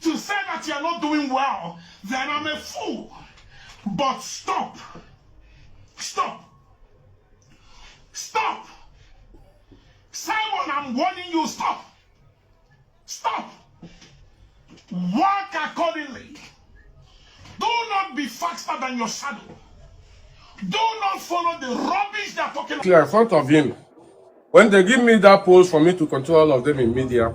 to say that you're not doing well, then I'm a fool. But stop. Stop. Stop. Simon, I'm warning you, stop. Stop. Work accordingly. Do not be faster than your shadow. Do not follow the rubbish they're talking about. Clear in front of him. When they give me that post for me to control all of them in media,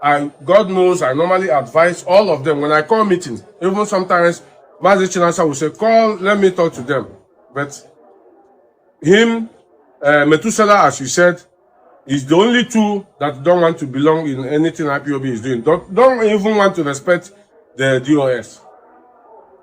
God knows I normally advise all of them when I call meetings. Even sometimes, Mazi Chinasa will say, call, let me talk to them. But him, Methuselah, as you said, is the only two that don't want to belong in anything IPOB is doing. Don't even want to respect the DOS.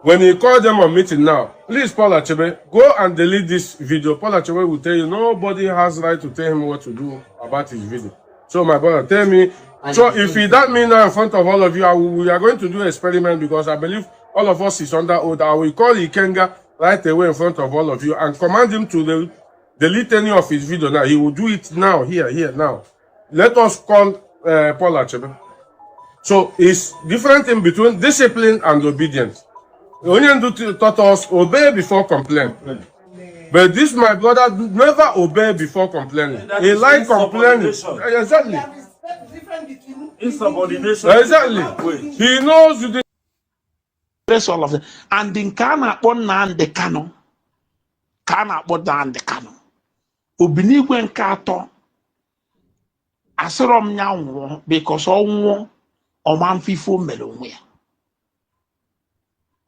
When he called them on meeting now, please, Paul Achebe, go and delete this video. Paul Achebe will tell you nobody has right to tell him what to do about his video. So, my brother, tell me. So, if he that mean now in front of all of you, we are going to do an experiment because I believe all of us is under oath. I will call Ikenga right away in front of all of you and command him to delete any of his video now. He will do it now, here, now. Let us call Paul Achebe. So, it's different in between discipline and obedience. Onion taught us obey before complain. But this, my brother, never obey before complaining. He like complaining. Exactly. Insubordination. Exactly. He knows you. All of them. And in Kana on the canon. Kana on the canon. Ubini when kato. Aserom nyawo because all man fifo melonwe.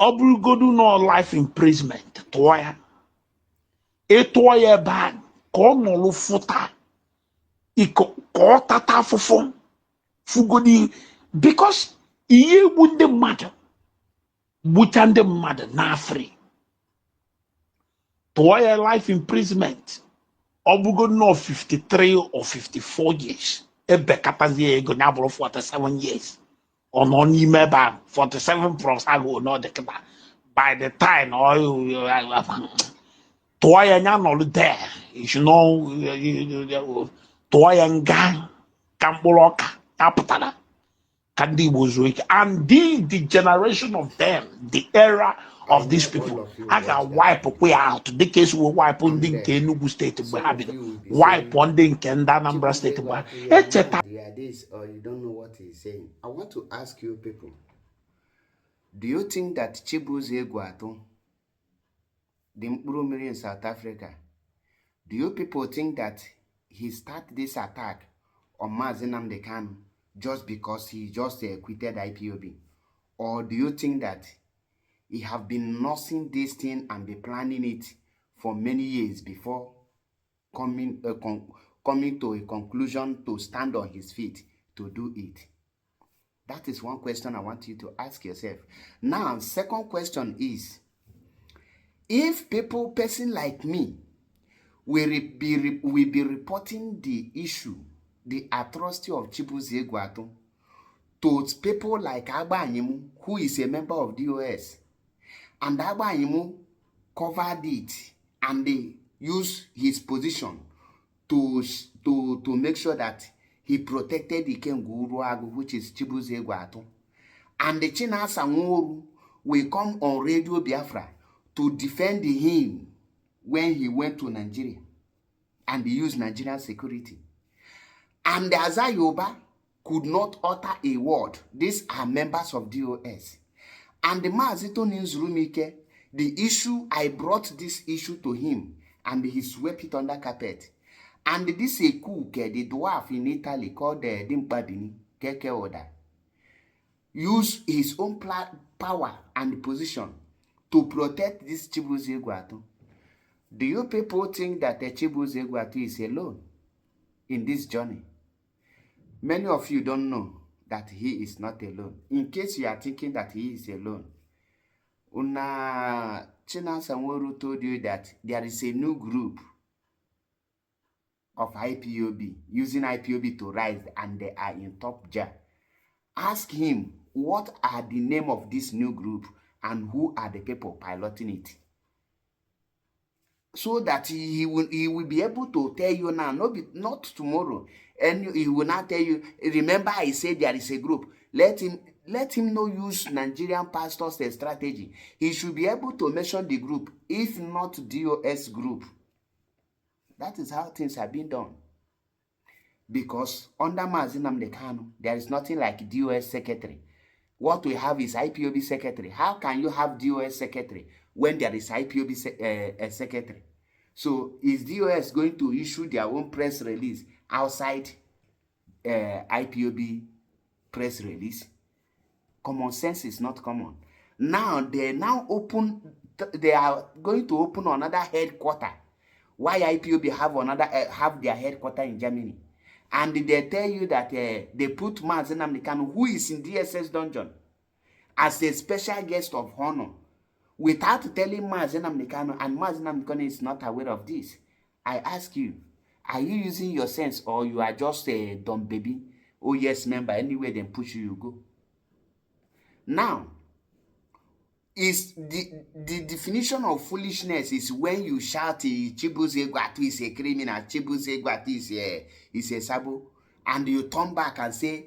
Obugodu no life imprisonment. Toya. Etoya bag. Ko no futa. Iko ko tata fofo. Fugodi. Because iye wunde matter. Butande matter na free. Toya life imprisonment. Obugodu no 53 or 54 years. Ebe katazie ego nyabro 47 years. Ononi meba 47 plus I go no dekeba. By the time toya nyanol there, you know, toya nga kamboloka apatana kandi wuzwik, and the generation of them, the era of these people, I can wipe away out. The case will wipe on the Enugu state, wipe on the Anambra state, etc. They are this, or you don't know what he's saying. I want to ask you people, do you think that Chibuze Guato, the Murumiri in South Africa, do you people think that he started this attack on Mazi Nnamdi Kanu just because he just quitted IPOB? Or do you think that he have been nursing this thing and be planning it for many years before coming to a conclusion to stand on his feet to do it? That is one question I want you to ask yourself. Now, second question is, if person like me will be reporting the issue, the atrocity of Chibuze Guato, to people like Agba Anyimu, who is a member of DOS, and Agba Anyimu covered it and they use his position to make sure that he protected the Kenguruagu, which is Chibuze Guato, and the Chinasa Nworu will come on Radio Biafra to defend him when he went to Nigeria and he used Nigerian security. And the Azayoba could not utter a word. These are members of DOS. And the Maazito Nzurumike, the issue, I brought this issue to him and he swept it under carpet. And this cook, the dwarf in Italy called Dimpabini, Keke Oda, used his own power and position to protect this Chibuze Guato. Do you people think that the Chibuze Guato is alone in this journey? Many of you don't know that he is not alone. In case you are thinking that he is alone, Una Chinasa Nworu told you that there is a new group of IPOB, using IPOB to rise, and they are in top jar. Ask him, what are the name of this new group and who are the people piloting it? So that he will be able to tell you now, not tomorrow. And he will not tell you, remember I said there is a group. Let him not use Nigerian pastors as strategy. He should be able to mention the group, if not DOS group. That is how things are being done. Because under Mazi Nnamdi Kanu, there is nothing like DOS secretary. What we have is IPOB secretary. How can you have DOS secretary when there is IPOB secretary? So is DOS going to issue their own press release outside IPOB press release? Common sense is not common. Now they are going to open another headquarter. Why IPOB have their headquarter in Germany? And they tell you that they put Mazi Nnamdi Kanu, who is in DSS dungeon, as a special guest of honor, without telling Mazi Nnamdi Kanu, and Mazi Nnamdi Kanu is not aware of this. I ask you, are you using your sense, or you are just a dumb baby? Oh yes, member, anywhere they push you, you go. Now, is the definition of foolishness is when you shout Chibuze Gwatu is a criminal, Chibuze Gwatu is a sabo, and you turn back and say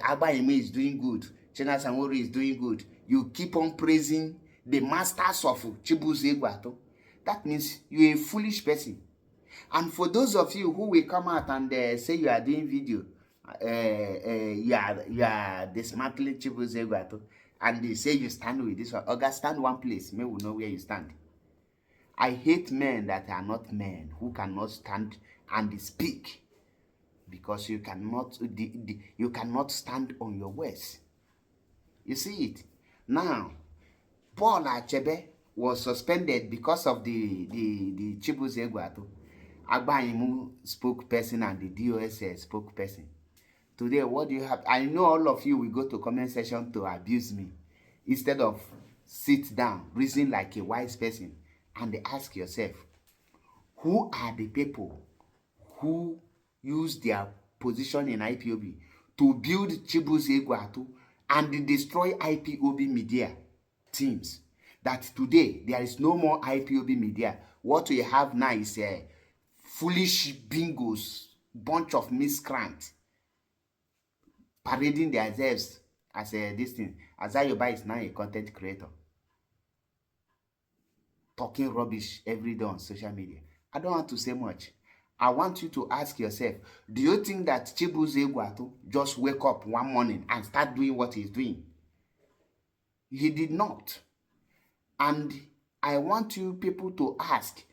Abba Ime is doing good, Chena Sanwori is doing good. You keep on praising the masters of Chibuze Gwatu. That means you're a foolish person. And for those of you who will come out and say you are doing video, you are dismantling Chibuze Gwatu, and they say you stand with this one. Oga, stand one place. May we know where you stand. I hate men that are not men, who cannot stand and speak, because you cannot you cannot stand on your words. You see it now. Paul Achebe was suspended because of the Chibuze Gwatu Agbayimu spokesperson and the DOS spokesperson. Today, what do you have? I know all of you will go to comment section to abuse me, instead of sit down, reason like a wise person, and ask yourself, who are the people who use their position in IPOB to build Chibuze Gwatu and destroy IPOB media teams? That today, there is no more IPOB media. What we have now is a foolish bingos, bunch of miscreants, parading themselves as this thing. Azayoba is now a content creator, talking rubbish every day on social media. I don't want to say much. I want you to ask yourself, do you think that Chibuze Gwatu just wake up one morning and start doing what he's doing? He did not. And I want you people to ask,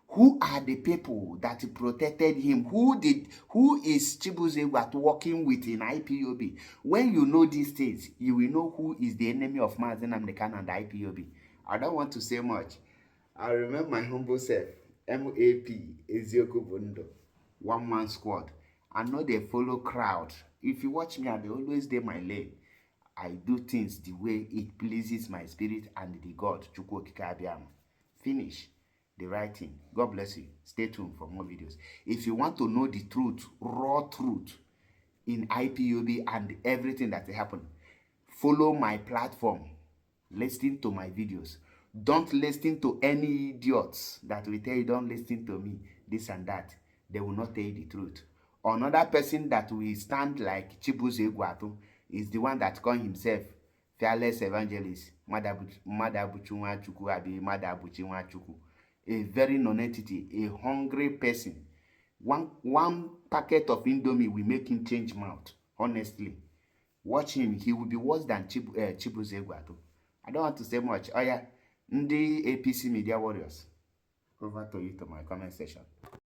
who are the people that protected him? Who is Chibuze Gwatu working with in IPOB? When you know these things, you will know who is the enemy of Mazi Nnamdi Kanu and IPOB. I don't want to say much. I remember my humble self, MAP, Ezioku Bundo, one man squad. I know they follow crowd. If you watch me, I dey always dey my lane. I do things the way it pleases my spirit and the God, Chukwu Okike Abiama. Finish the right thing. God bless you. Stay tuned for more videos. If you want to know the truth, raw truth in IPOB and everything that happened, follow my platform. Listen to my videos. Don't listen to any idiots that will tell you, don't listen to me, this and that. They will not tell you the truth. Another person that will stand like Chibuze Gwatu is the one that called himself fearless evangelist, Madabuchunwa Chukwu abi Madabuchinwa Chukwu. A very non-entity, a hungry person. One packet of Indomie will make him change mouth. Honestly, watch him. He will be worse than Chibuze Gwatu. I don't want to say much. Oh yeah, the APC media warriors. Over to you to my comment section.